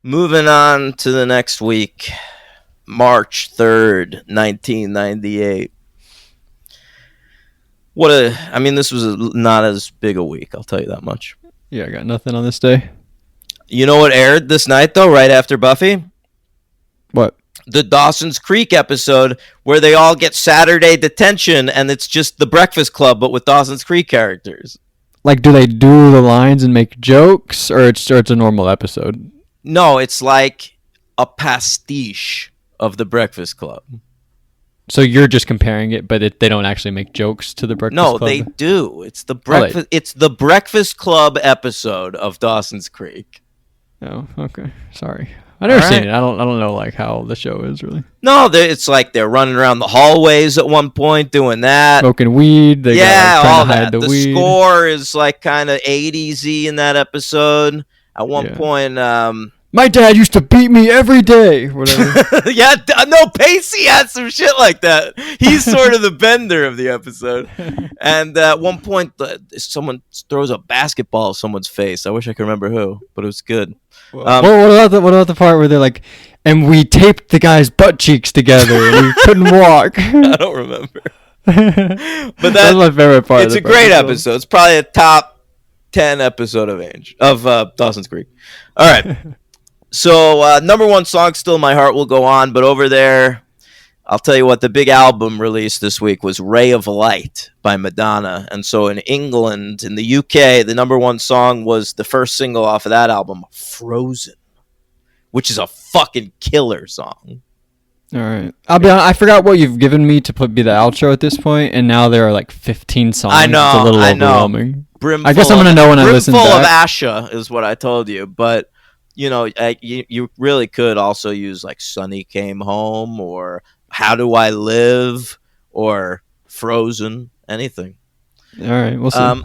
Moving on to the next week, March 3rd, 1998. This was not as big a week, I'll tell you that much. Yeah, I got nothing on this day. You know what aired this night, though, right after Buffy? What? The Dawson's Creek episode where they all get Saturday detention and it's just the Breakfast Club, but with Dawson's Creek characters. Like, do they do the lines and make jokes, or it's a normal episode? No, it's like a pastiche of the Breakfast Club. So you're just comparing it, but they don't actually make jokes to the Breakfast Club? No, they do. It's the breakfast. It's the Breakfast Club episode of Dawson's Creek. Oh, okay. Sorry, I never seen it. I don't know like how the show is really. No, it's like they're running around the hallways at one point doing that, smoking weed. They got, like, all to hide that. The weed. score is like kind of 80s-y in that episode. At one point, my dad used to beat me every day. Whatever. Yeah, no, Pacey had some shit like that. He's sort of the bender of the episode. And at one point, someone throws a basketball at someone's face. I wish I could remember who, but it was good. What about the part where they're like, and we taped the guy's butt cheeks together and he couldn't walk? I don't remember. But that's my favorite part. It's a great episode. It's probably a top 10 episode of Dawson's Creek. All right. So, number one song, Still My Heart Will Go On, but over there, I'll tell you what, the big album released this week was Ray of Light by Madonna. And so in England, in the UK, the number one song was the first single off of that album, Frozen, which is a fucking killer song. All right. I'll be honest, I forgot what you've given me to be the outro at this point, and now there are like 15 songs. I know. It's a little overwhelming. I guess I'm going to know when I listen back. Brimful of Asha is what I told you, but... you really could also use like Sunny Came Home or How Do I Live or Frozen, anything. All right, we'll see. All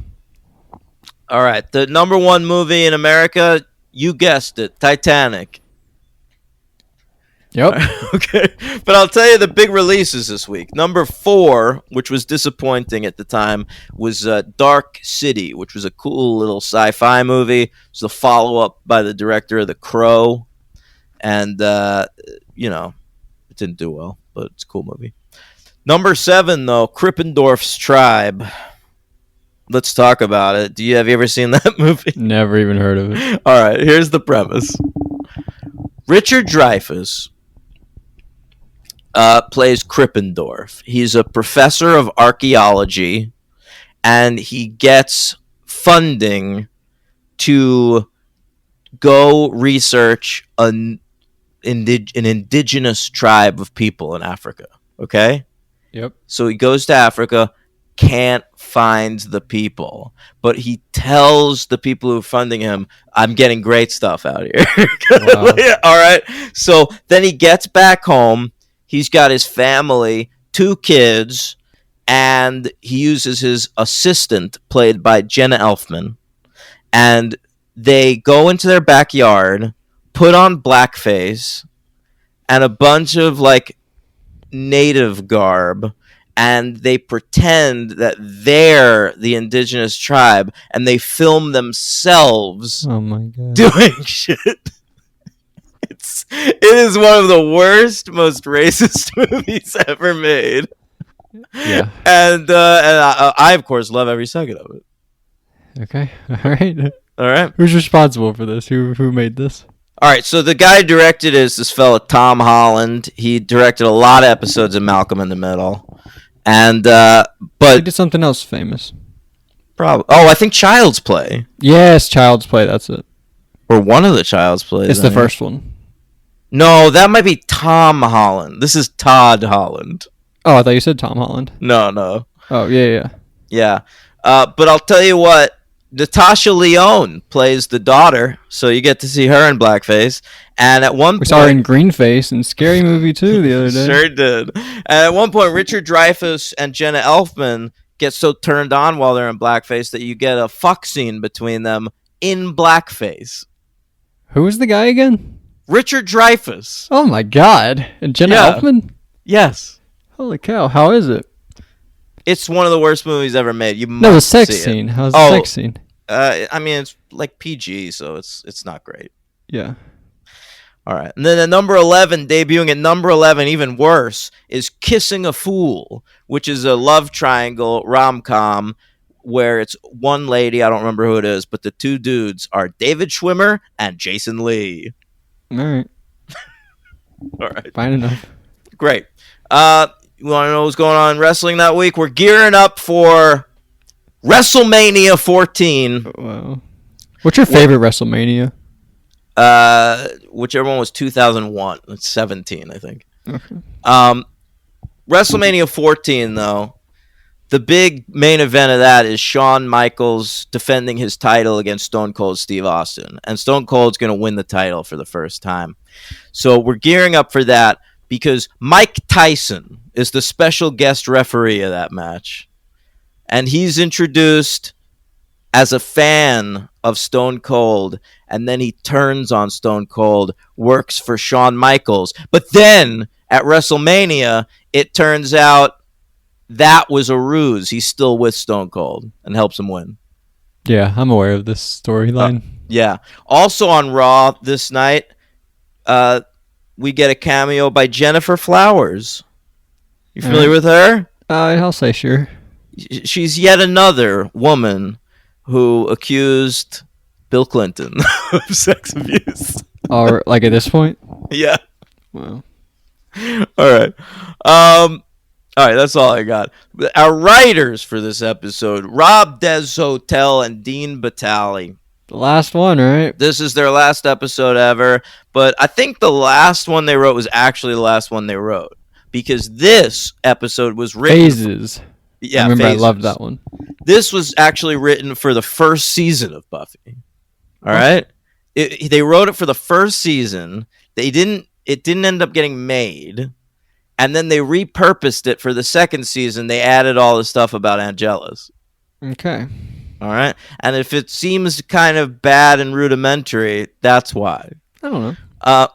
right, the number one movie in America, you guessed it, Titanic. Yep. Okay, but I'll tell you the big releases this week. Number 4, which was disappointing at the time, was Dark City, which was a cool little sci-fi movie. It's the follow-up by the director of The Crow, and it didn't do well, but it's a cool movie. Number 7, though, Krippendorf's Tribe. Let's talk about it. Have you ever seen that movie? Never even heard of it. All right, here's the premise. Richard Dreyfuss plays Krippendorf. He's a professor of archaeology, and he gets funding to go research an indigenous tribe of people in Africa. Okay? Yep. So he goes to Africa, can't find the people, but he tells the people who are funding him, I'm getting great stuff out here. Wow. All right. So then he gets back home. He's got his family, 2 kids, and he uses his assistant, played by Jenna Elfman, and they go into their backyard, put on blackface and a bunch of like native garb, and they pretend that they're the indigenous tribe, and they film themselves oh my God. doing shit. It is one of the worst, most racist movies ever made. Yeah. And I, of course, love every second of it. Okay. All right. Who's responsible for this? Who made this? All right, so the guy who directed is this fella, Tom Holland. He directed a lot of episodes of Malcolm in the Middle. And, but... He did something else famous. Probably. Oh, I think Child's Play. Yes, Child's Play, that's it. Or one of the Child's Plays. It's the first one. No, that might be Tom Holland. This is Todd Holland. Oh, I thought you said Tom Holland. No. Oh, yeah. Yeah. But I'll tell you what, Natasha Lyonne plays the daughter, so you get to see her in blackface. And at one point... We saw her in Greenface and Scary Movie 2 the other day. Sure did. And at one point, Richard Dreyfuss and Jenna Elfman get so turned on while they're in blackface that you get a fuck scene between them in blackface. Who was the guy again? Richard Dreyfuss. Oh my God. And Jenna Elfman? Yes. Holy cow. How is it? It's one of the worst movies ever made. You must the sex see scene. It. How's the sex scene? I mean, it's like PG, so it's not great. Yeah. All right. And then at number 11, debuting at number 11, even worse, is Kissing a Fool, which is a love triangle rom-com where it's one lady, I don't remember who it is, but the two dudes are David Schwimmer and Jason Lee. All right. All right. Fine enough. Great. You want to know what's going on in wrestling that week? We're gearing up for WrestleMania 14. Wow. What's your favorite WrestleMania? Whichever one was 2001. It's 17, I think. Okay. WrestleMania 14, though, the big main event of that is Shawn Michaels defending his title against Stone Cold Steve Austin. And Stone Cold's going to win the title for the first time. So we're gearing up for that because Mike Tyson is the special guest referee of that match. And he's introduced as a fan of Stone Cold, and then he turns on Stone Cold, works for Shawn Michaels. But then at WrestleMania, it turns out that was a ruse. He's still with Stone Cold and helps him win. Yeah, I'm aware of this storyline. Yeah. Also on Raw this night, we get a cameo by Jennifer Flowers. You familiar with her? I'll say sure. She's yet another woman who accused Bill Clinton of sex abuse. Or like at this point? Yeah. Wow. All right. All right, that's all I got. Our writers for this episode, Rob Deshotel and Dean Batali. The last one, right? This is their last episode ever, but I think the last one they wrote was actually the last one they wrote because this episode was written... Phases. Yeah, I remember Phases. I loved that one. This was actually written for the first season of Buffy. All right? They wrote it for the first season. It didn't end up getting made. And then they repurposed it for the second season. They added all the stuff about Angelus. Okay. All right? And if it seems kind of bad and rudimentary, that's why. I don't know.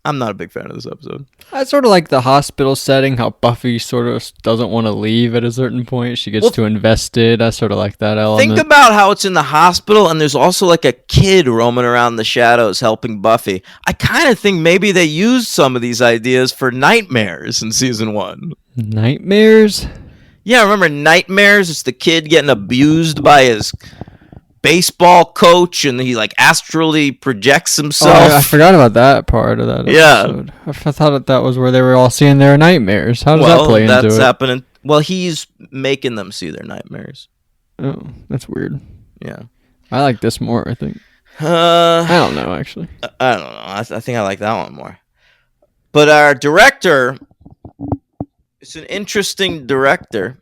I'm not a big fan of this episode. I sort of like the hospital setting, how Buffy sort of doesn't want to leave at a certain point. She gets too invested. I sort of like that element. Think about how it's in the hospital, and there's also like a kid roaming around the shadows helping Buffy. I kind of think maybe they used some of these ideas for Nightmares in season 1. Nightmares? Yeah, remember Nightmares? It's the kid getting abused by his baseball coach, and he like astrally projects himself. Oh, I forgot about that part of that episode. I thought that was where they were all seeing their nightmares. How does that play into it? That's happening. Well, he's making them see their nightmares. Oh, that's weird. Yeah. I like this more, I think. I don't know, actually. I don't know. I think I like that one more. But our director, it's an interesting director.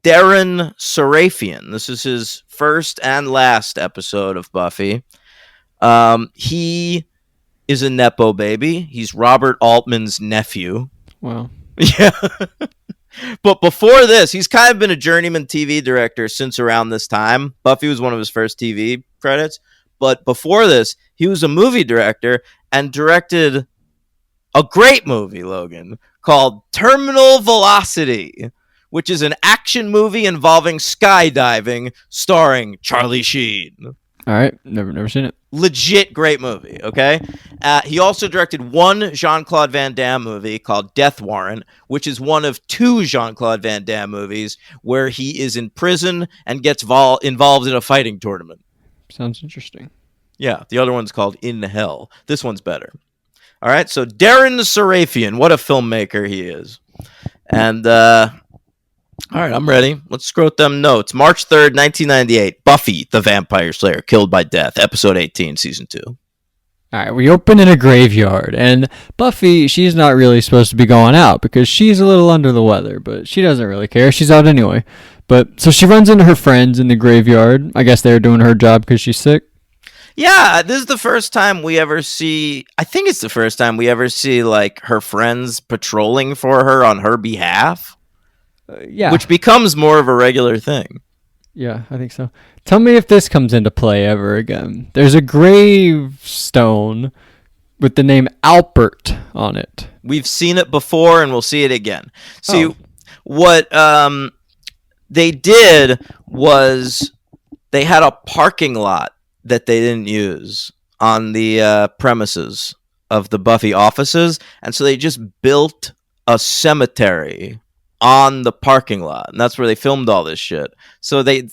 Darren Sarafian. This is his first and last episode of Buffy. He is a Nepo baby. He's Robert Altman's nephew. Wow. Yeah. But before this, he's kind of been a journeyman TV director since around this time. Buffy was one of his first TV credits. But before this, he was a movie director and directed a great movie, Logan, called Terminal Velocity, which is an action movie involving skydiving starring Charlie Sheen. All right. Never seen it. Legit great movie, okay? He also directed one Jean-Claude Van Damme movie called Death Warrant, which is one of two Jean-Claude Van Damme movies where he is in prison and gets involved in a fighting tournament. Sounds interesting. Yeah, the other one's called In Hell. This one's better. All right, so Darren Sarafian, what a filmmaker he is. And, all right, I'm ready. Let's scroll them notes. March 3rd, 1998. Buffy, the Vampire Slayer, Killed by Death. Episode 18, Season 2. All right, we open in a graveyard, and Buffy, she's not really supposed to be going out because she's a little under the weather, but she doesn't really care. She's out anyway. But so she runs into her friends in the graveyard. I guess they're doing her job because she's sick. Yeah, this is the first time we ever see, I think it's the first time we ever see, like, her friends patrolling for her on her behalf. Yeah. Which becomes more of a regular thing. Yeah, I think so. Tell me if this comes into play ever again. There's a gravestone with the name Alpert on it. We've seen it before and we'll see it again. See, what they did was they had a parking lot that they didn't use on the premises of the Buffy offices, and so they just built a cemetery on the parking lot, and that's where they filmed all this shit. So they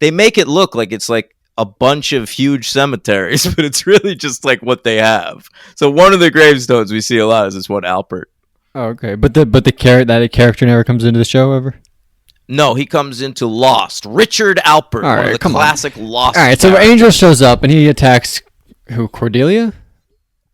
make it look like it's like a bunch of huge cemeteries, but it's really just like what they have. So one of the gravestones we see a lot is this one Alpert. Oh, okay, but the character never comes into the show ever. No, he comes into Lost. Richard Alpert, one of the classic Lost. All right, so Angel shows up and he attacks who? Cordelia?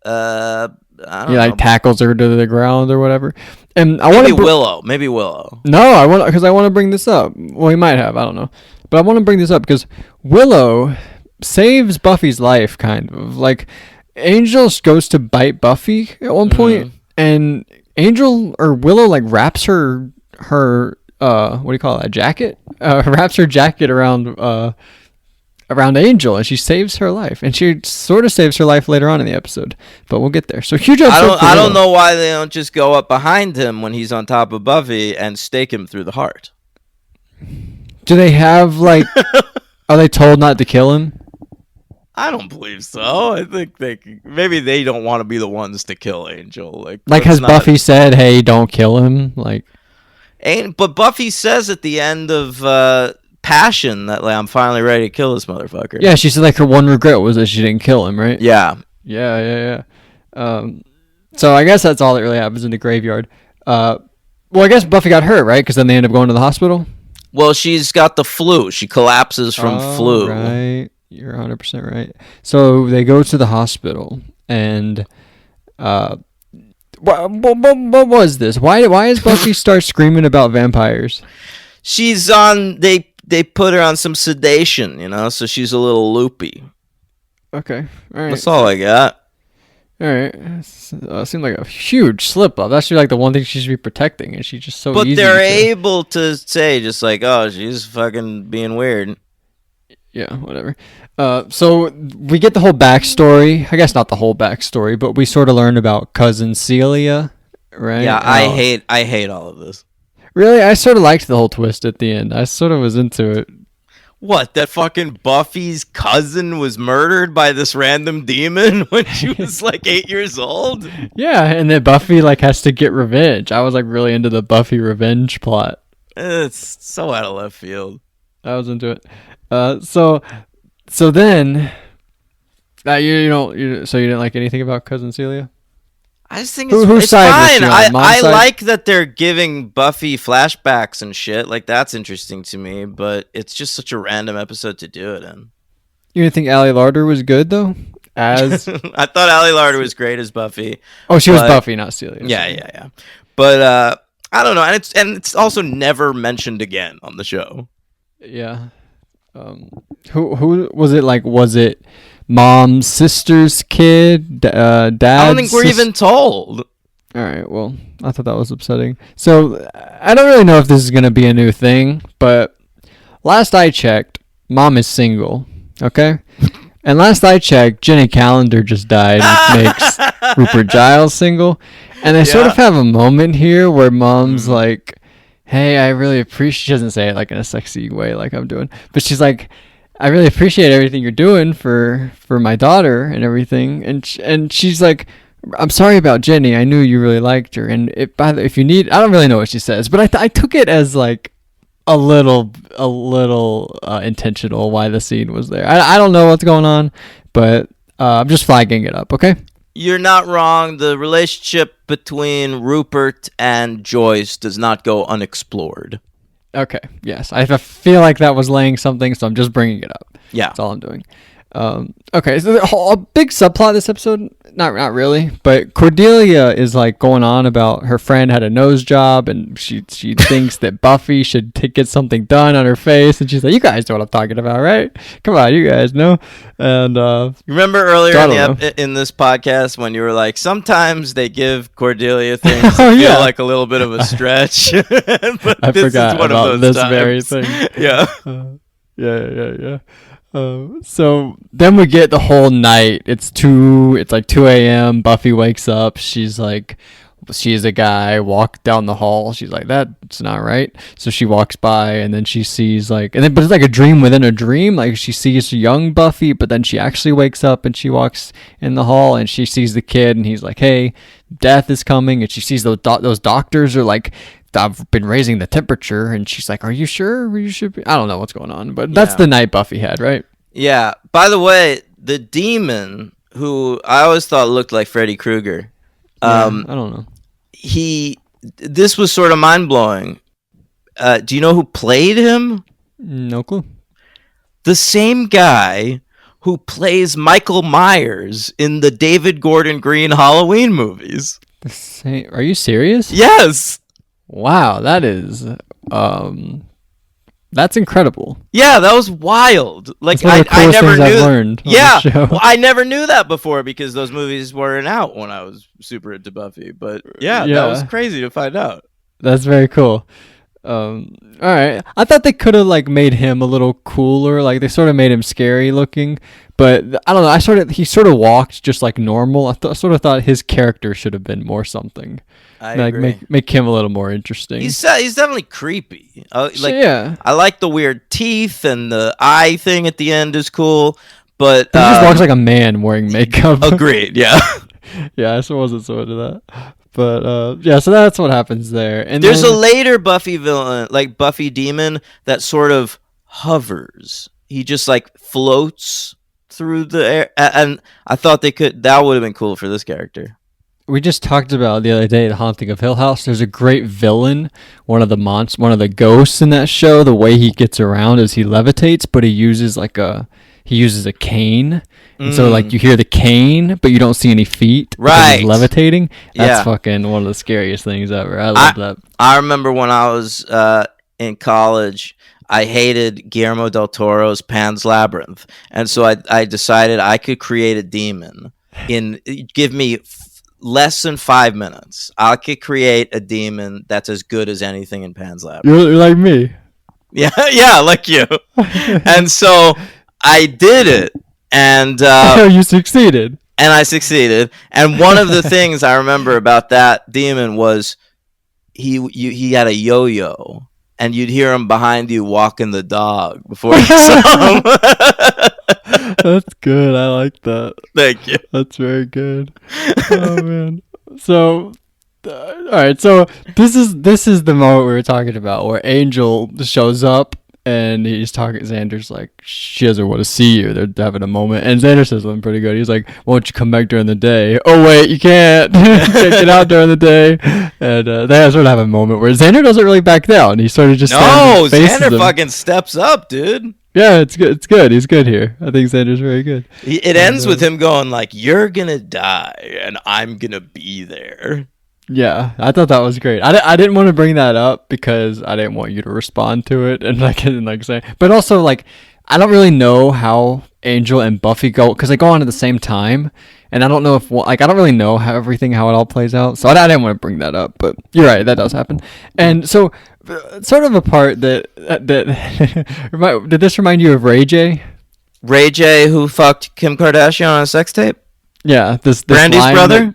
I don't he know. like tackles her to the ground or whatever. And I maybe want to Willow. Maybe Willow. No, I want to bring this up. Well, he might have. I don't know, but I want to bring this up because Willow saves Buffy's life, kind of. Like Angel goes to bite Buffy at one point, and Angel or Willow like wraps her what do you call it, a jacket? Wraps her jacket around Angel, and she saves her life, and she sort of saves her life later on in the episode, but we'll get there. So huge episode. I don't know why they don't just go up behind him when he's on top of Buffy and stake him through the heart. Do they have like? Are they told not to kill him? I don't believe so. I think maybe they don't want to be the ones to kill Angel. Like has Buffy said, "Hey, don't kill him"? But Buffy says at the end of Passion that like, I'm finally ready to kill this motherfucker. Yeah, she said like her one regret was that she didn't kill him, right? Yeah. Yeah. So I guess that's all that really happens in the graveyard. Well, I guess Buffy got hurt, right? Because then they end up going to the hospital. Well, she's got the flu. She collapses from flu. Right. You're 100% right. So they go to the hospital, and what was this? Why does Buffy start screaming about vampires? She's on. They put her on some sedation, so she's a little loopy. Okay, all right. That's all I got. All right, seemed like a huge slip up. That's like the one thing she should be protecting, and she's just so. But they're able to say just like, oh, she's fucking being weird. Yeah, whatever. So we get the whole backstory. I guess not the whole backstory, but we sort of learn about cousin Celia, right? Yeah, I hate all of this. Really, I sort of liked the whole twist at the end. I sort of was into it. What, that fucking Buffy's cousin was murdered by this random demon when she was like 8 years old? Yeah, and then Buffy like has to get revenge. I was like really into the Buffy revenge plot. It's so out of left field. I was into it. So then, you didn't like anything about cousin Celia? I just think it's fine. I like that they're giving Buffy flashbacks and shit. Like, that's interesting to me, but it's just such a random episode to do it in. You didn't think Allie Larder was good, though? As I thought Allie Larder was great as Buffy. Oh, she was Buffy, not Celia. Yeah. But I don't know. And it's also never mentioned again on the show. Yeah. Who was it? Like, was it mom's sister's kid, dad's? I don't think we're even told. All right, well, I thought that was upsetting. So I don't really know if this is gonna be a new thing, but last I checked, mom is single. Okay, and last I checked, Jenny Calendar just died, which makes Rupert Giles single. And I sort of have a moment here where mom's like, hey, I really appreciate, she doesn't say it like in a sexy way like I'm doing, but she's like, I really appreciate everything you're doing for my daughter and everything. And she's like, I'm sorry about Jenny. I knew you really liked her. And if you need, I don't really know what she says, but I took it as like a little intentional why the scene was there. I don't know what's going on, but I'm just flagging it up. Okay. You're not wrong. The relationship between Rupert and Joyce does not go unexplored. Okay. Yes. I feel like that was laying something, so I'm just bringing it up. Yeah. That's all I'm doing. Okay. So a big subplot this episode, not really, but Cordelia is like going on about her friend had a nose job and she thinks that Buffy should get something done on her face, and she's like, you guys know what I'm talking about, right? Come on, you guys know. And you remember earlier in this podcast when you were like, sometimes they give Cordelia things that feel like a little bit of a stretch. But I forgot about this very thing. Yeah. Yeah. So then we get the whole night. It's like 2 a.m. Buffy wakes up. She's like sees a guy walk down the hall. She's like, that's not right. So she walks by, and then she sees but it's like a dream within a dream. Like she sees young Buffy, but then she actually wakes up and she walks in the hall and she sees the kid, and he's like, hey, death is coming. And she sees those doctors are like, I've been raising the temperature, and she's like, are you sure you should be? I don't know what's going on, but that's the night Buffy had, right? Yeah. By the way, the demon, who I always thought looked like Freddy Krueger, I don't know. This was sort of mind-blowing. Do you know who played him? No clue. The same guy who plays Michael Myers in the David Gordon Green Halloween movies. Are you serious? Yes. Wow, that is that's incredible. Yeah, that was wild. Like I never knew. I've learned well, I never knew that before because those movies weren't out when I was super into Buffy. But yeah, that was crazy to find out. That's very cool. All right, I thought they could have made him a little cooler. Like they sort of made him scary looking, but I don't know. He sort of walked just like normal. I sort of thought his character should have been more something. I agree. Make him a little more interesting. He's definitely creepy. I like the weird teeth, and the eye thing at the end is cool. But he just walks like a man wearing makeup. Agreed. Yeah. Yeah, I wasn't so into that. But so that's what happens there. And there's a later Buffy villain, like Buffy demon, that sort of hovers. He just floats through the air, and I thought that would have been cool for this character. We just talked about the other day, The Haunting of Hill House. There's a great villain, one of the ghosts in that show. The way he gets around is he levitates, but he uses a cane. And so you hear the cane, but you don't see any feet. Right. He's levitating. That's fucking one of the scariest things ever. I love that. I remember when I was in college, I hated Guillermo del Toro's Pan's Labyrinth. And so I decided I could create a demon. Give me less than 5 minutes. I could create a demon that's as good as anything in Pan's Labyrinth. You're like me. Yeah, like you. And so I did it, and you succeeded. And I succeeded. And one of the things I remember about that demon was he had a yo-yo, and you'd hear him behind you walking the dog before you saw him. That's good. I like that. Thank you. That's very good. Oh man. So, all right. So this is the moment we were talking about where Angel shows up and he's talking. Xander's like, she doesn't want to see you. They're having a moment, and Xander says something pretty good. He's like, "Won't you come back during the day?" Oh wait, you can't. You can't get out during the day. And they sort of have a moment where Xander doesn't really back down. He sort of just Xander fucking steps up, dude. Yeah, it's good. It's good. He's good here. I think Xander's very good. It ends with him going like, "You're gonna die, and I'm gonna be there." Yeah, I thought that was great. I didn't want to bring that up because I didn't want you to respond to it and say. But also I don't really know how Angel and Buffy go because they go on at the same time, and I don't know if I don't really know how it all plays out. So I didn't want to bring that up. But you're right, that does happen. And so, sort of a part that did this remind you of Ray J? Ray J, who fucked Kim Kardashian on a sex tape? Yeah, this Brandy's brother.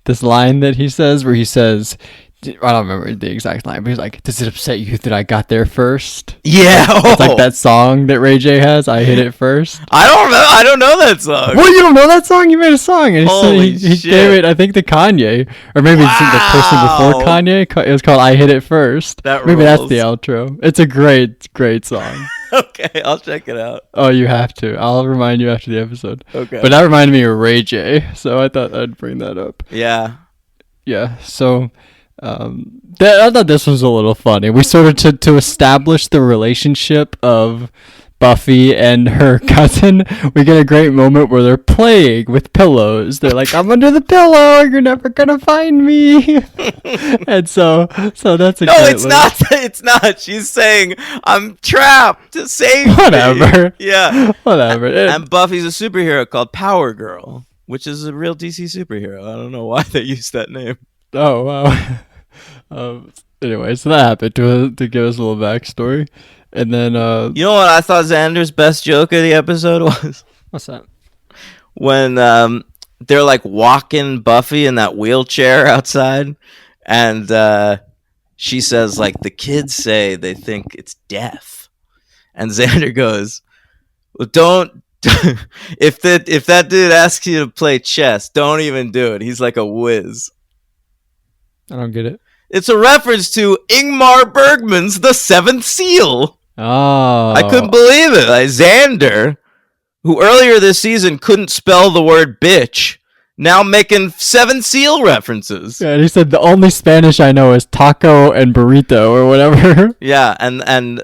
This line that he says, where he says, I don't remember the exact line, but he's like, "Does it upset you that I got there first?" Yeah, it's like that song that Ray J has. I hit it first. I don't know that song. What, you don't know that song? You made a song, and he gave it, I think, to Kanye, or maybe it's the person before Kanye. It was called "I Hit It First." Maybe that's the outro. It's a great song. Okay, I'll check it out. Oh, you have to. I'll remind you after the episode. Okay. But that reminded me of Ray J, so I thought I'd bring that up. Yeah. Yeah. So, I thought this was a little funny. We sort of to establish the relationship of Buffy and her cousin. We get a great moment where they're playing with pillows. They're like, "I'm under the pillow. You're never gonna find me." And so that's a no. It's not. It's not. She's saying, "I'm trapped. Save me." Whatever. Yeah. Whatever. And Buffy's a superhero called Power Girl, which is a real DC superhero. I don't know why they used that name. Oh wow. Anyway, so that happened to give us a little backstory. And then you know what I thought Xander's best joke of the episode was? What's that? When they're like walking Buffy in that wheelchair outside, and she says like the kids say they think it's death, and Xander goes, "Well, don't." if that dude asks you to play chess, don't even do it. He's like a whiz. I don't get it. It's a reference to Ingmar Bergman's The Seventh Seal. Oh, I couldn't believe it. Like Xander, who earlier this season couldn't spell the word bitch, now making Seventh Seal references. Yeah, and he said the only Spanish I know is taco and burrito or whatever. Yeah, and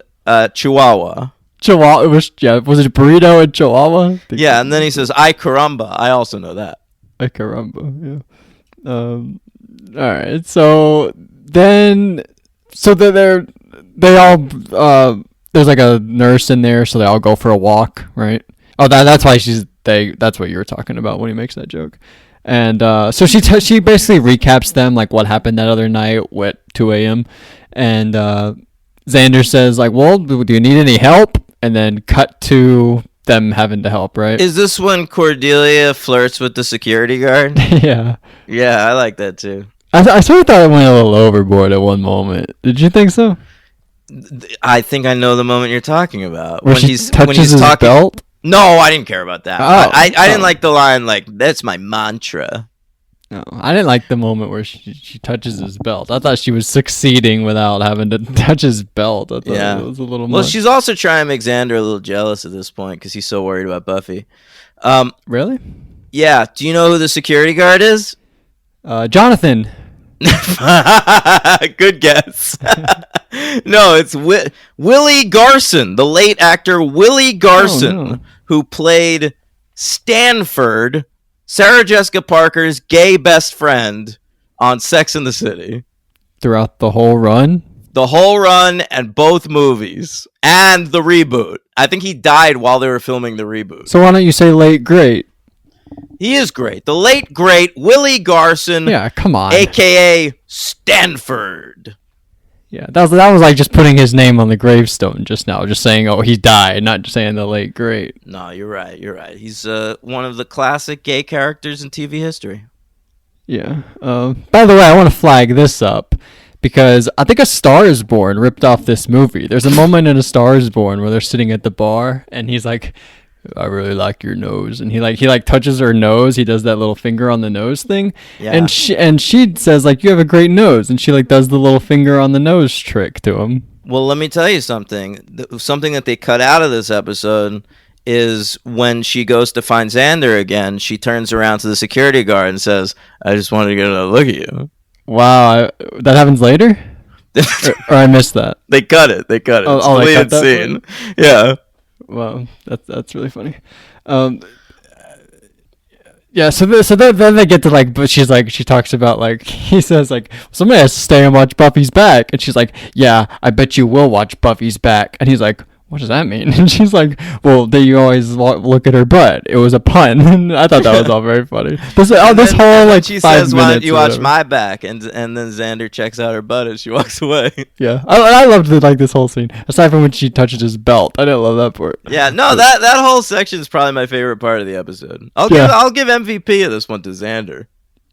Chihuahua. Chihuahua was it burrito and Chihuahua? Yeah, and then he says "ay caramba." I also know that. Ay caramba. Yeah. All right. So then, they all there's like a nurse in there, so they all go for a walk, right? Oh, that's why that's what you were talking about when he makes that joke. And so she basically recaps them like what happened that other night at 2 a.m. And Xander says like, "Well, do you need any help?" And then cut to them having to help, right? Is this when Cordelia flirts with the security guard? Yeah. Yeah, I like that too. I sort of thought it went a little overboard at one moment. Did you think so? I think I know the moment you're talking about. Where she touches his belt? No, I didn't care about that. Oh, I didn't like the line like, "That's my mantra." No, I didn't like the moment where she touches his belt. I thought she was succeeding without having to touch his belt. I thought it was a little Well, much. she's also trying to make Xander a little jealous at this point because he's so worried about Buffy. Really? Yeah. Do you know who the security guard is? Jonathan. Good guess. No, it's Willie Garson, the late actor Willie Garson, Oh, no. who played Stanford, Sarah Jessica Parker's gay best friend on Sex and the City. Throughout the whole run? The whole run and both movies and the reboot. I think he died while they were filming the reboot. So why don't you say late great? He is great. The late great Willie Garson, Yeah, come on. aka Stanford. Yeah, that was like just putting his name on the gravestone just now, just saying, "Oh, he died," not just saying the late great. No, you're right. You're right. He's one of the classic gay characters in TV history. Yeah. By the way, I want to flag this up because I think A Star Is Born ripped off this movie. There's a moment in A Star Is Born where they're sitting at the bar and he's like, "I really like your nose," and he touches her nose. He does that little finger on the nose thing, Yeah. and she says like, "You have a great nose," and she like does the little finger on the nose trick to him. Well, let me tell you something. Something that they cut out of this episode is when she goes to find Xander again, she turns around to the security guard and says, "I just wanted to get a look at you." Wow, that happens later, or I missed that. They cut it. They cut it. Oh, It's oh, they deleted cut that scene. Yeah. Wow, that's really funny. Yeah. So then they get to like, but she talks about like, he says like, somebody has to stay and watch Buffy's back, and she's like, "Yeah, I bet you will watch Buffy's back," and he's like, "What does that mean?" And she's like, "Well, that you always look at her butt." It was a pun. And I thought that was all very funny. This whole like she 5 says, "Why minutes don't you or watch whatever. my back?" And then Xander checks out her butt as she walks away. Yeah, I loved this whole scene. Aside from when she touches his belt, I didn't love that part. Yeah, no, that whole section is probably my favorite part of the episode. I'll give MVP of this one to Xander.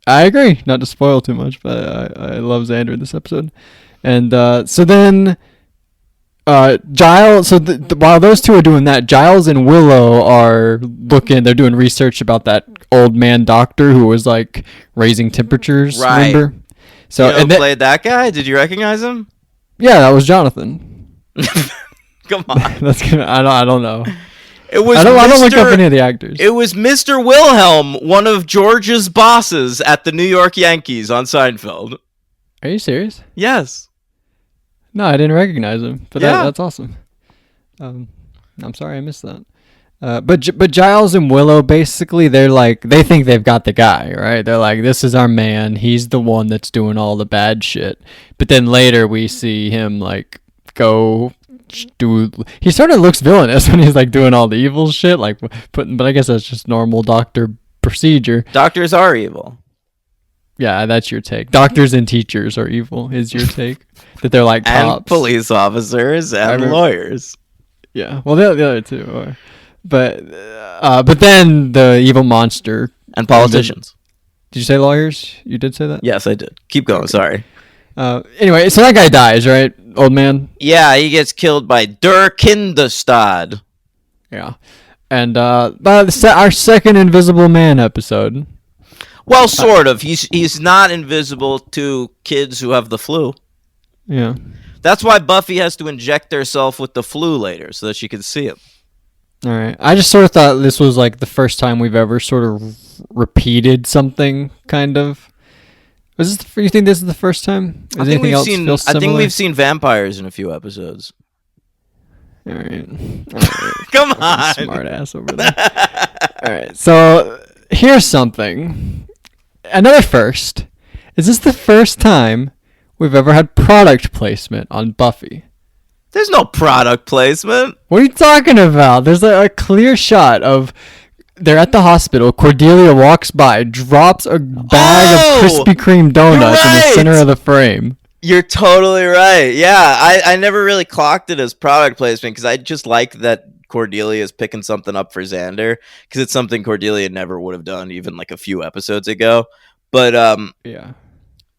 I agree. Not to spoil too much, but I love Xander in this episode. And so then Giles, so while those two are doing that, Giles and Willow are they're doing research about that old man doctor who was like raising temperatures, Right. remember? So You know and who played that guy? Did you recognize him? yeah, that was Jonathan. Come on. That's gonna, I don't know. It was I don't look up Mr. any of the actors. It was Mr. Wilhelm, one of George's bosses at the New York Yankees on Seinfeld. Are you serious? Yes. No, I didn't recognize him, but Yeah. that's awesome. I'm sorry I missed that. But Giles and Willow basically they think they've got the guy, right? They're like, this is our man. He's the one that's doing all the bad shit. But then later we see him like go do. He sort of looks villainous when he's like doing all the evil shit, like but I guess that's just normal doctor procedure. Doctors are evil. Yeah, that's your take. Doctors and teachers are evil. Is your take that they're like And cops, police officers and lawyers. Yeah, well, the other two are, but then the evil monster And politicians. Did you say lawyers? You did say that? Yes, I did. Keep going. Okay. Sorry. Anyway, so that guy dies, right? Old man? Yeah, he gets killed by Der Kinderstad. Yeah. And our second Invisible Man episode. Well, sort of. He's not invisible to kids who have the flu. Yeah. That's why Buffy has to inject herself with the flu later, so that she can see him. All right. I just sort of thought this was like the first time we've ever sort of repeated something, kind of. You think this is the first time? I think we've seen vampires in a few episodes. All right. Come on. Smart ass over there. All right. So here's something. Another first. Is this the first time we've ever had product placement on Buffy? There's no product placement. What are you talking about? There's a clear shot of they're at the hospital. Cordelia walks by, drops a bag of Krispy Kreme donuts in the center of the frame. You're totally right. Yeah, I never really clocked it as product placement because I just like that Cordelia is picking something up for Xander because it's something Cordelia never would have done even like a few episodes ago. But yeah.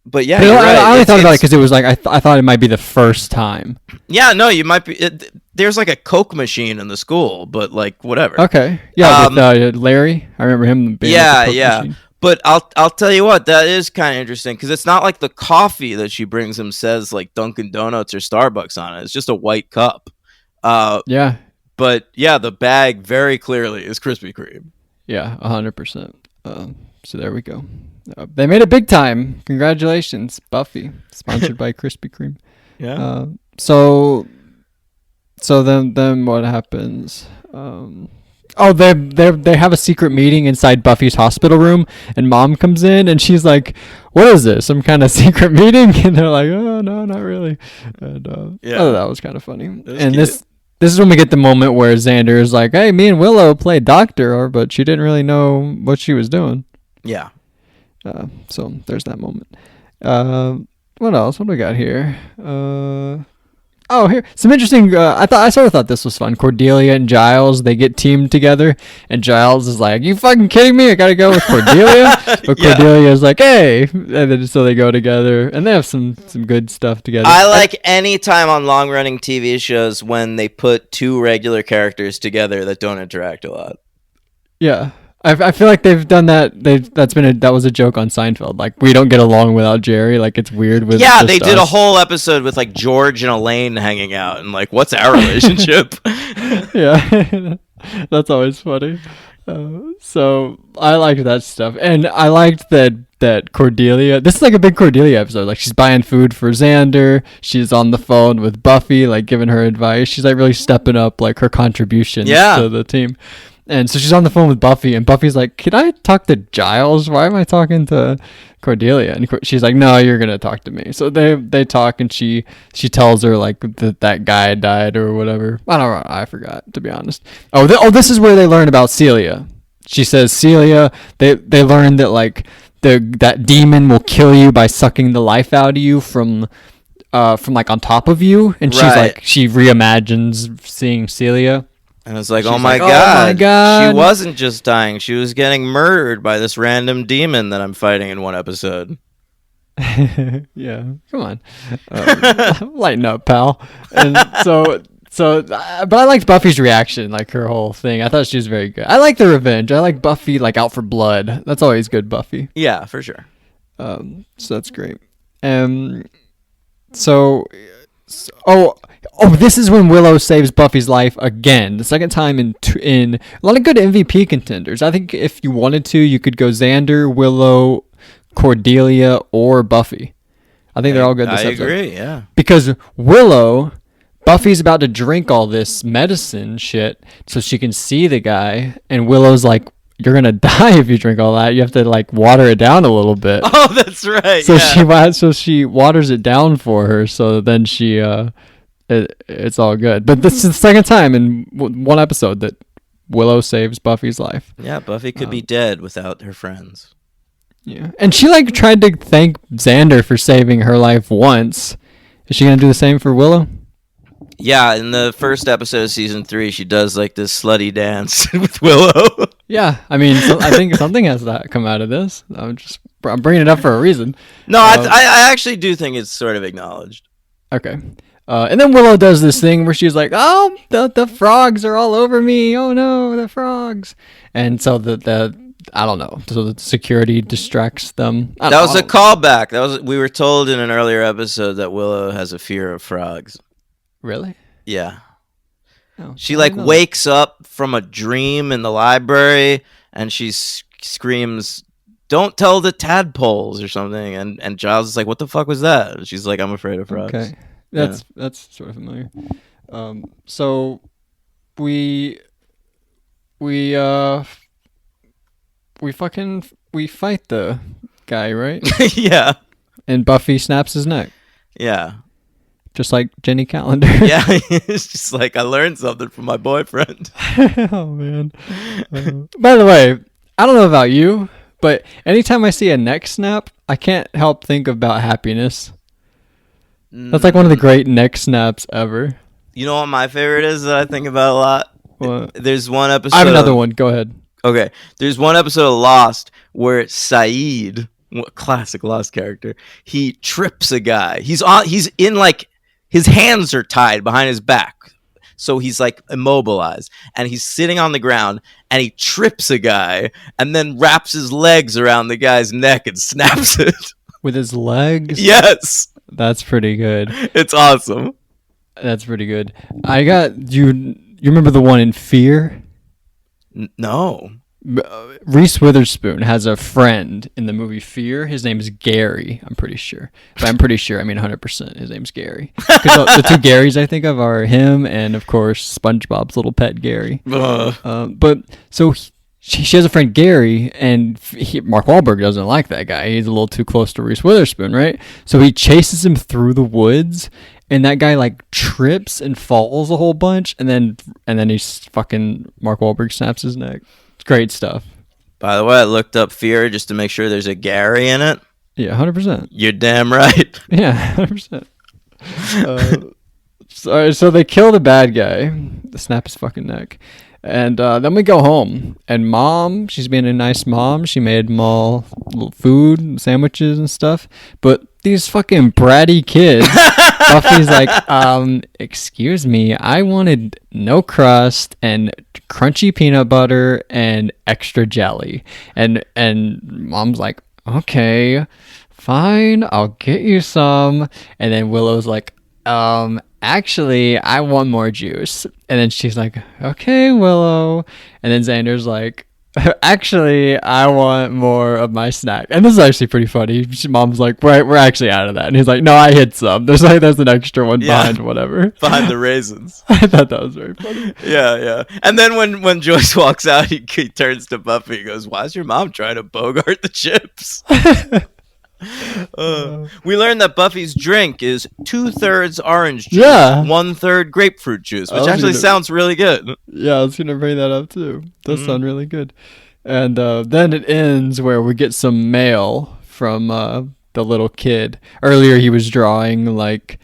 But yeah, I only thought about it because it was like I thought it might be the first time. Yeah, no, you might be. There's like a Coke machine in the school, but like whatever. Okay, yeah, with Larry, I remember him being. Yeah, machine. But I'll tell you what, that is kind of interesting because it's not like the coffee that she brings him says like Dunkin' Donuts or Starbucks on it. It's just a white cup. Yeah. But yeah, the bag very clearly is Krispy Kreme. Yeah, 100%. So there we go. They made it big time. Congratulations, Buffy, sponsored by Krispy Kreme. Yeah. So then what happens? They have a secret meeting inside Buffy's hospital room, and Mom comes in, and she's like, "What is this? Some kind of secret meeting?" And they're like, "Oh no, not really." And that was kind of funny. And this is when we get the moment where Xander is like, "Hey, me and Willow played doctor, but she didn't really know what she was doing." Yeah. So there's that moment. What else? What do we got here? Here some interesting. I sort of thought this was fun. Cordelia and Giles, they get teamed together, and Giles is like, "You fucking kidding me? I gotta go with Cordelia." But Cordelia is like, "Hey," and then so they go together, and they have some good stuff together. I like any time on long running TV shows when they put two regular characters together that don't interact a lot. Yeah. I feel like they've done that. That was a joke on Seinfeld. Like, we don't get along without Jerry. Like, it's weird with. Yeah, they did a whole episode with like George and Elaine hanging out, and like, what's our relationship? Yeah, that's always funny. So I liked that stuff, and I liked that Cordelia. This is like a big Cordelia episode. Like, she's buying food for Xander. She's on the phone with Buffy, like giving her advice. She's like really stepping up like her contributions to the team. And so she's on the phone with Buffy, and Buffy's like, "Can I talk to Giles? Why am I talking to Cordelia?" And she's like, "No, you're gonna talk to me." So they talk, and she tells her like that guy died or whatever. I don't know. I forgot, to be honest. This is where they learn about Celia. She says Celia. They learn that like that demon will kill you by sucking the life out of you from like on top of you, and she's like she reimagines seeing Celia. And it's like, oh my god, she wasn't just dying. She was getting murdered by this random demon that I'm fighting in one episode. Yeah, come on. Lighten up, pal. And but I liked Buffy's reaction, like her whole thing. I thought she was very good. I like the revenge. I like Buffy, like out for blood. That's always good, Buffy. Yeah, for sure. So that's great. This is when Willow saves Buffy's life again. The second time in a lot of good MVP contenders. I think if you wanted to, you could go Xander, Willow, Cordelia, or Buffy. I think they're all good this episode. I agree, yeah. Because Buffy's about to drink all this medicine shit so she can see the guy, and Willow's like, "You're gonna die if you drink all that. You have to like water it down a little bit." Oh, that's right. So she waters it down for her. So then she it's all good. But this is the second time in one episode that Willow saves Buffy's life. Yeah, Buffy could be dead without her friends. Yeah, and she like tried to thank Xander for saving her life once. Is she gonna do the same for Willow? Yeah, in the first episode of season 3, she does like this slutty dance with Willow. Yeah, I mean, I think something has to come out of this. I'm bringing it up for a reason. No, I actually do think it's sort of acknowledged. Okay. And then Willow does this thing where she's like, "Oh, the frogs are all over me. Oh no, the frogs!" And so the I don't know. So the security distracts them. That was a callback. We were told in an earlier episode that Willow has a fear of frogs. Really? Yeah. Oh, She like wakes up from a dream in the library and she screams, "Don't tell the tadpoles," or something. And Giles is like, "What the fuck was that?" And she's like, "I'm afraid of frogs." Okay. That's sort of familiar. So we we uh we fight the guy, right? Yeah. And Buffy snaps his neck. Yeah. Just like Jenny Calendar. Yeah, it's just like, I learned something from my boyfriend. Oh man. By the way, I don't know about you, but anytime I see a neck snap, I can't help think about happiness. That's like one of the great neck snaps ever. You know what my favorite is that I think about a lot? What? There's one episode. I have another one. Go ahead. Okay. There's one episode of Lost where Saeed, classic Lost character, he trips a guy. He's in like, his hands are tied behind his back. So he's like immobilized and he's sitting on the ground and he trips a guy and then wraps his legs around the guy's neck and snaps it. With his legs? Yes. That's pretty good. It's awesome. That's pretty good. I got you. You remember the one in Fear? No. Reese Witherspoon has a friend in the movie Fear. His name is Gary. I'm pretty sure. But I'm pretty sure. I mean, 100%. His name's Gary. Because the two Garys I think of are him and, of course, SpongeBob's little pet Gary. But so she has a friend Gary, and Mark Wahlberg doesn't like that guy. He's a little too close to Reese Witherspoon, right? So he chases him through the woods. And that guy like trips and falls a whole bunch, and then he's fucking Mark Wahlberg snaps his neck. It's great stuff. By the way, I looked up Fear just to make sure there's a Gary in it. Yeah, 100%. You're damn right. Yeah, 100%. So they kill the bad guy, snap his fucking neck, and then we go home. And Mom, she's being a nice mom. She made them all little food, sandwiches and stuff. But these fucking bratty kids. Buffy's like, excuse me, I wanted no crust and crunchy peanut butter and extra jelly. And Mom's like, okay, fine, I'll get you some. And then Willow's like, actually, I want more juice. And then she's like, okay, Willow. And then Xander's like, actually, I want more of my snack. And this is actually pretty funny. Mom's like, we're actually out of that. And he's like, no, I hid some. There's an extra one behind whatever. Behind the raisins. I thought that was very funny. Yeah. And then when Joyce walks out, he turns to Buffy and goes, why's your mom trying to bogart the chips? We learned that Buffy's drink is 2/3 orange juice, 1/3 grapefruit juice, which actually sounds really good. Yeah, I was gonna bring that up too. Does sound really good. And then it ends where we get some mail from the little kid. Earlier he was drawing like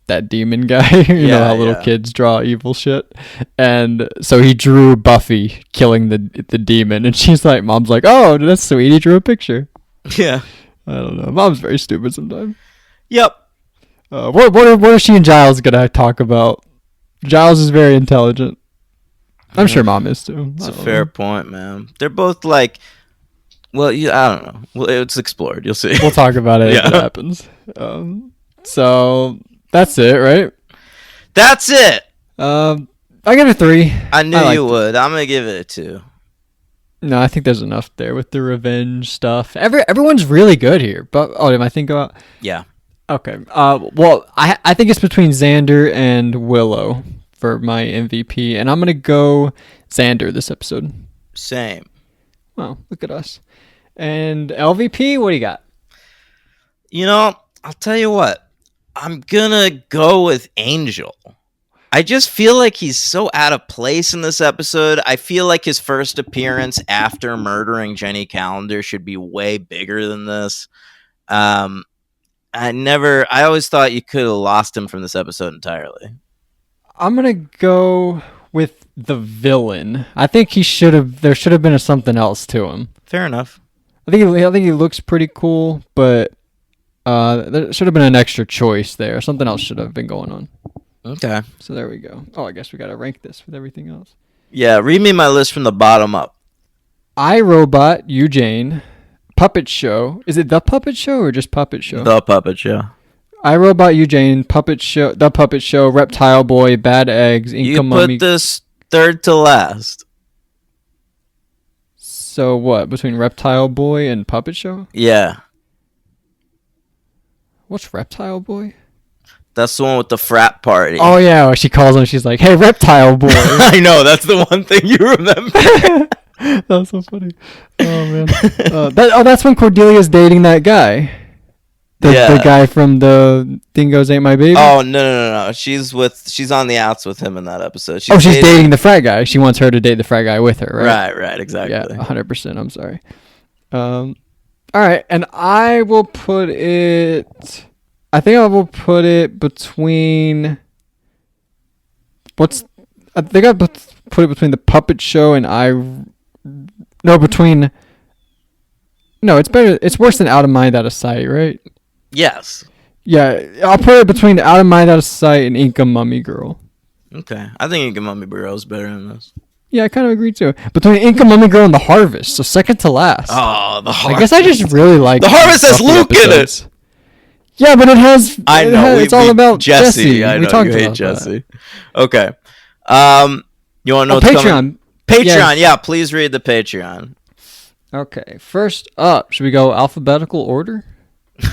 that demon guy. you know how little kids draw evil shit. And so he drew Buffy killing the demon, and she's like, Mom's like, oh, that's sweet. He drew a picture. Yeah. I don't know. Mom's very stupid sometimes. Yep. What are she and Giles gonna talk about? Giles is very intelligent. I'm sure Mom is too. It's a fair point, man. They're both like, well, I don't know. Well, it's explored. You'll see. We'll talk about it if it happens. So that's it, right? That's it. I give it a 3. I knew you would. I'm gonna give it a 2. No, I think there's enough there with the revenge stuff. Everyone's really good here. But am I thinking about? Yeah. Okay. Well, I think it's between Xander and Willow for my MVP, and I'm gonna go Xander this episode. Same. Wow, look at us. And LVP, what do you got? You know, I'll tell you what. I'm gonna go with Angel. I just feel like he's so out of place in this episode. I feel like his first appearance after murdering Jenny Calendar should be way bigger than this. I always thought you could have lost him from this episode entirely. I'm going to go with the villain. I think he should have. There should have been something else to him. Fair enough. I think he looks pretty cool, but there should have been an extra choice there. Something else should have been going on. Okay. So there we go. Oh, I guess we gotta rank this with everything else. Yeah, read me my list from the bottom up. iRobot, Eugene, Puppet Show. Is it The Puppet Show or just Puppet Show? The Puppet Show. iRobot, Eugene, Puppet Show, The Puppet Show, Reptile Boy, Bad Eggs, Inca You Mummy. put this third to last. So what? Between Reptile Boy and Puppet Show? Yeah. What's Reptile Boy? That's the one with the frat party. Oh yeah, she calls him. She's like, "Hey, Reptile Boy." I know. That's the one thing you remember. That's so funny. Oh man. That's when Cordelia's dating that guy. The guy from the Dingoes Ain't My Baby. Oh no. She's on the outs with him in that episode. She's dating the frat guy. She wants her to date the frat guy with her, right? Right, exactly. Yeah, 100%. I'm sorry. All right, and I will put it. I think I will put it between. I think I put it between the Puppet Show and between. No, it's better. It's worse than Out of Mind, Out of Sight, right? Yes. Yeah, I'll put it between Out of Mind, Out of Sight and Inca Mummy Girl. Okay, I think Inca Mummy Girl is better than this. Yeah, I kind of agree too. Between Inca Mummy Girl and The Harvest, so second to last. Oh, The Harvest. I guess I just really like The Harvest has Buffy Luke episodes. in it. Yeah, but it has. I know. It's all about Jesse. I know. We talked You hate about Jesse. that. Okay. You want to know what's Patreon. coming? Patreon. Yes. Yeah, please read the Patreon. Okay, first up, should we go alphabetical order?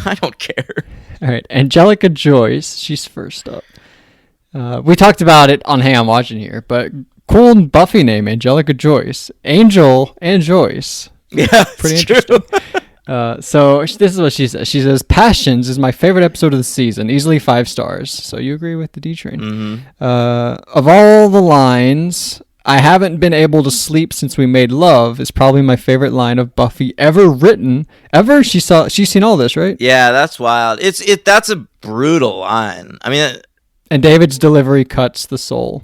I don't care. All right, Angelica Joyce, she's first up. We talked about it on Hey, I'm Watching Here, but cool Buffy name, Angelica Joyce. Angel and Joyce. Yeah, Pretty true. interesting. So this is what she says. She says, Passions is my favorite episode of the season, easily 5 stars. So you agree with the D-Train. Mm-hmm. Of all the lines, I haven't been able to sleep since we made love is probably my favorite line of Buffy ever written. Ever? She's seen all this, right? Yeah, that's wild. That's a brutal line. I mean, And David's delivery cuts the soul.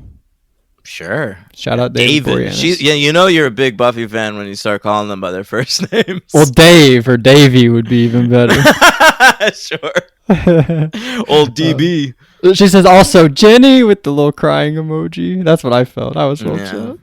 sure. Shout out David. You're a big Buffy fan when you start calling them by their first names. Well, Dave or Davey would be even better. Sure. Old DB. She says also Jenny with the little crying emoji. That's what I felt. I was so upset.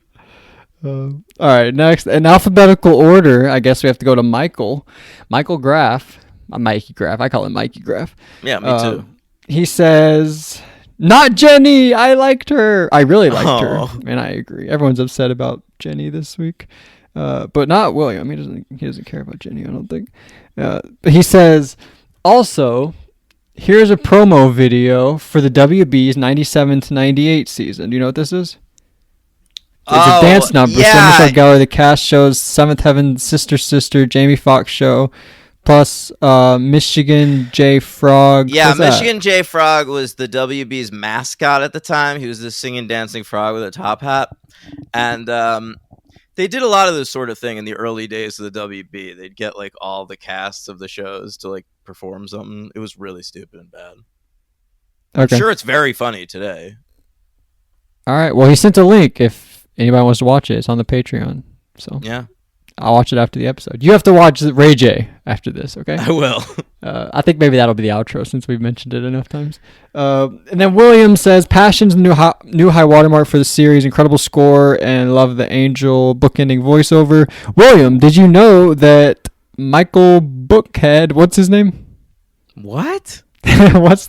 All right, next in alphabetical order. I guess we have to go to Michael. Michael Graff. Mikey Graff. I call him Mikey Graff. Yeah, me too. He says, "Not Jenny. I liked her. I really liked her, and I agree. Everyone's upset about Jenny this week, but not William. He doesn't care about Jenny. I don't think. But he says also." Here's a promo video for the WB's 97 to 98 season. Do you know what this is? It's a dance number. Yeah. So Michelle Gellar, the cast shows Seventh Heaven, Sister, Jamie Foxx show, plus Michigan J. Frog. Yeah, Michigan J. Frog was the WB's mascot at the time. He was this singing, dancing frog with a top hat. And they did a lot of this sort of thing in the early days of the WB. They'd get like all the casts of the shows to like perform something. It was really stupid and bad. Okay. I'm sure it's very funny today. All right. Well, he sent a link if anybody wants to watch it. It's on the Patreon. So yeah, I'll watch it after the episode. You have to watch Ray J after this, okay? I will. I think maybe that'll be the outro since we've mentioned it enough times. And then William says, Passion's new high watermark for the series, incredible score, and love the Angel bookending voiceover. William, did you know that Michael Bookhead, what's his name? What? what's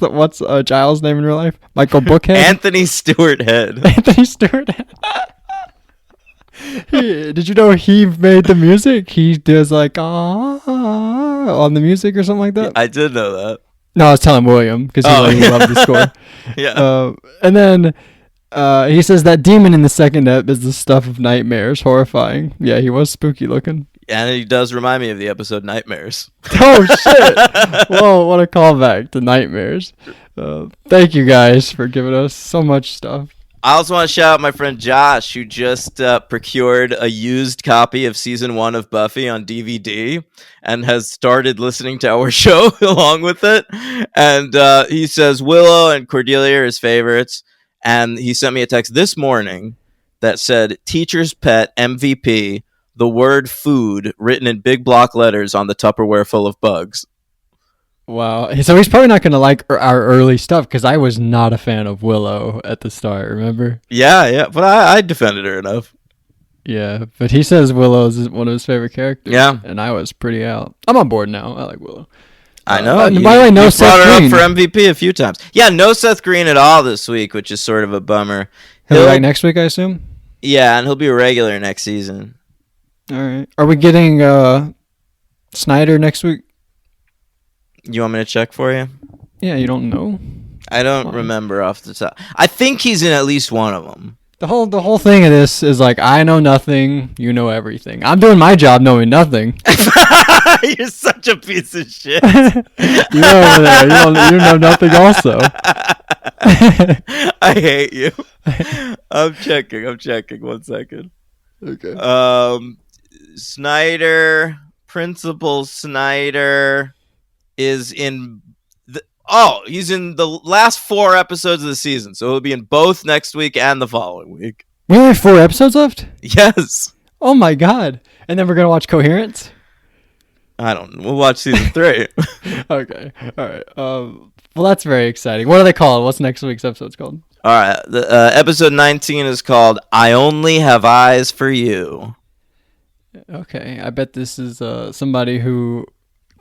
Giles' name in real life? Michael Bookhead? Anthony Stewart Head. Anthony Stewart Head. Did you know he made the music? He does like on the music or something like that. I did know that. No, I was telling William because he loved the score. Yeah. And then he says that demon in the second ep is the stuff of nightmares. Horrifying. Yeah, he was spooky looking. And he does remind me of the episode Nightmares. Oh shit! Whoa, what a callback to Nightmares. Thank you guys for giving us so much stuff. I also want to shout out my friend Josh, who just procured a used copy of season 1 of Buffy on DVD and has started listening to our show along with it. And he says Willow and Cordelia are his favorites. And he sent me a text this morning that said teacher's pet MVP, the word food written in big block letters on the Tupperware full of bugs. Wow. So he's probably not going to like our early stuff because I was not a fan of Willow at the start, remember? Yeah, but I defended her enough. Yeah, but he says Willow's one of his favorite characters. Yeah. And I was pretty out. I'm on board now. I like Willow. I know. By the way, no Seth brought her Green. up for MVP a few times. Yeah, no Seth Green at all this week, which is sort of a bummer. He'll be back next week, I assume? Yeah, and he'll be a regular next season. All right. Are we getting Snyder next week? You want me to check for you? Yeah, you don't know? I don't remember off the top. I think he's in at least one of them. The whole thing of this is like, I know nothing, you know everything. I'm doing my job knowing nothing. You're such a piece of shit. You over there, you know nothing also. I hate you. I'm checking 1 second. Okay. Snyder, Principal Snyder is in he's in the last 4 episodes of the season, so he'll be in both next week and the following week. We only have 4 episodes left? Yes. Oh my god. And then we're going to watch Coherence? I don't know. We'll watch season 3. Okay. All right. Well, that's very exciting. What are they called? What's next week's episode's called? All right. The episode 19 is called I Only Have Eyes for You. Okay. I bet this is somebody who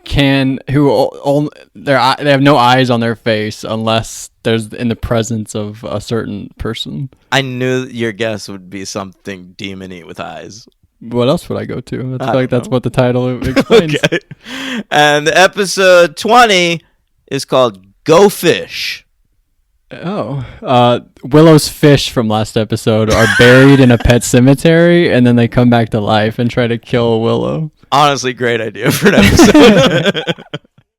they have no eyes on their face unless there's in the presence of a certain person. I knew your guess would be something demon-y with eyes. What else would I go to? I feel like that's what the title explains. Okay. And episode 20 is called Go Fish. Oh. Willow's fish from last episode are buried in a pet cemetery, and then they come back to life and try to kill Willow. Honestly, great idea for an episode.